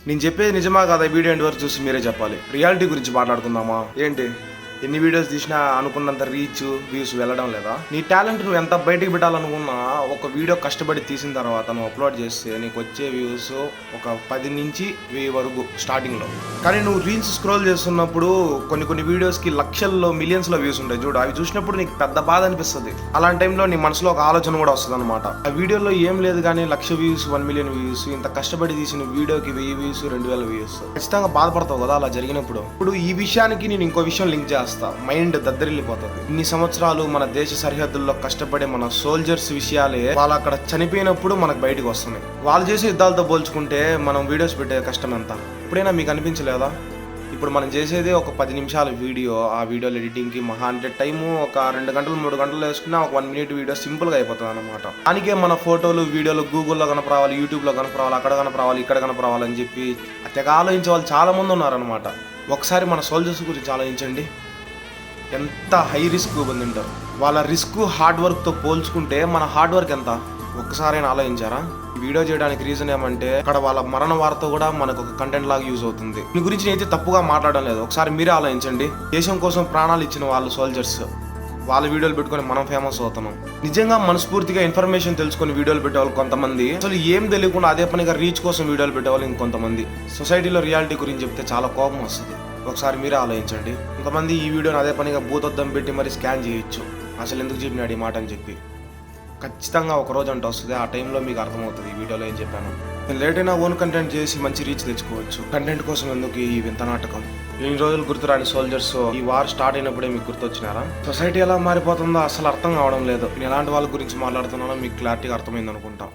నేను చెప్పేది నిజమా కాదా వీడియో ఎండ్ వరకు చూసి మీరే చెప్పాలి. రియాలిటీ గురించి మాట్లాడుకుందామా? ఏంటి ఎన్ని వీడియోస్ తీసినా అనుకున్నంత రీచ్ వ్యూస్ వెళ్ళడం లేదా? నీ టాలెంట్ నువ్వు ఎంత బయటికి పెట్టాలనుకున్నా ఒక వీడియో కష్టపడి తీసిన తర్వాత నువ్వు అప్లోడ్ చేస్తే నీకు వచ్చే వ్యూస్ ఒక 10 నుంచి 1000 వరకు స్టార్టింగ్లో. కానీ నువ్వు రీల్స్ స్క్రోల్ చేస్తున్నప్పుడు కొన్ని వీడియోస్కి లక్షల్లో మిలియన్స్లో వ్యూస్ ఉంటాయి చూడు. అవి చూసినప్పుడు నీకు పెద్ద బాధ అనిపిస్తుంది. అలాంటి టైంలో నీ మనసులో ఒక ఆలోచన కూడా వస్తుంది అనమాట. ఆ వీడియోలో ఏం లేదు కానీ 1,00,000 వ్యూస్ 1 మిలియన్ వ్యూస్, ఇంత కష్టపడి తీసిన వీడియోకి 1000 వ్యూస్ 2000 వ్యూస్, ఖచ్చితంగా బాధపడతావు కదా అలా జరిగినప్పుడు. ఇప్పుడు ఈ విషయానికి నేను ఇంకో విషయం లింక్ చేస్తాను. మైండ్ దద్దరిల్లిపోతుంది. ఇన్ని సంవత్సరాలు మన దేశ సరిహద్దుల్లో కష్టపడే మన సోల్జర్స్ విషయాలే వాళ్ళు అక్కడ చనిపోయినప్పుడు మనకు బయటకు వస్తున్నాయి. వాళ్ళు చేసే యుద్ధాలతో పోల్చుకుంటే మనం వీడియోస్ పెట్టే కష్టం ఎంత? ఇప్పుడైనా మీకు అనిపించలేదా? ఇప్పుడు మనం చేసేది ఒక 10 నిమిషాల వీడియో. ఆ వీడియోలు ఎడిటింగ్కి మహా అంటే టైము ఒక 2 గంటలు 3 గంటలు వేసుకున్నా ఒక 1 మినిట్ వీడియో సింపుల్గా అయిపోతుంది అనమాట. దానికే మన ఫోటోలు వీడియోలు గూగుల్లో కనపరావాలి, యూట్యూబ్లో కనపరావాలి, అక్కడ కనపరావాలి, ఇక్కడ కనపరావాలి అని చెప్పి తెగ ఆలోచించే వాళ్ళు చాలామంది ఉన్నారనమాట. ఒకసారి మన సోల్జర్స్ గురించి ఆలోచించండి. ఎంత హై రిస్క్ పొందింటారు. వాళ్ళ రిస్క్ హార్డ్ వర్క్తో పోల్చుకుంటే మన హార్డ్ వర్క్ ఎంత ఒక్కసారైనా ఆలోచించారా? వీడియో చేయడానికి రీజన్ ఏమంటే అక్కడ వాళ్ళ మరణ వార్త కూడా మనకు ఒక కంటెంట్ లాగా యూజ్ అవుతుంది. దీని గురించి నేనైతే తప్పుగా మాట్లాడడం లేదు. ఒకసారి మీరే ఆలోచించండి. దేశం కోసం ప్రాణాలు ఇచ్చిన వాళ్ళు సోల్జర్స్, వాళ్ళ వీడియోలు పెట్టుకొని మనం ఫేమస్ అవుతున్నాం. నిజంగా మనస్ఫూర్తిగా ఇన్ఫర్మేషన్ తెలుసుకొని వీడియోలు పెట్టేవాళ్ళు కొంతమంది, అసలు ఏం తెలియకుండా అదే పనిగా రీచ్ కోసం వీడియోలు పెట్టేవాళ్ళు ఇంకొంతమంది. సొసైటీలో రియాలిటీ గురించి చెప్తే చాలా కోపం వస్తుంది. ఒకసారి మీరే ఆలోచించండి. కొంతమంది ఈ వీడియోని అదే పనిగా భూతద్దం పెట్టి మరి స్కాన్ చేయొచ్చు, అసలు ఎందుకు చెప్పినాడు ఈ మాట అని చెప్పి. ఖచ్చితంగా ఒక రోజు అంటే వస్తుంది. ఆ టైంలో మీకు అర్థమవుతుంది ఈ వీడియోలో ఏం చెప్పాను. నేను లేట్ అయినా ఓన్ కంటెంట్ చేసి మంచి రీచ్ తెచ్చుకోవచ్చు. కంటెంట్ కోసం ఎందుకు ఈ వింత నాటకం? ఇన్ని రోజులు గుర్తురాని సోల్జర్స్ ఈ వార్ స్టార్ట్ అయినప్పుడే మీకు గుర్తొచ్చినారా? సొసైటీ ఎలా మారిపోతుందో అసలు అర్థం కావడం లేదు. నేను ఎలాంటి వాళ్ళ గురించి మాట్లాడుతున్నానో మీకు క్లారిటీగా అర్థమైంది అనుకుంటా.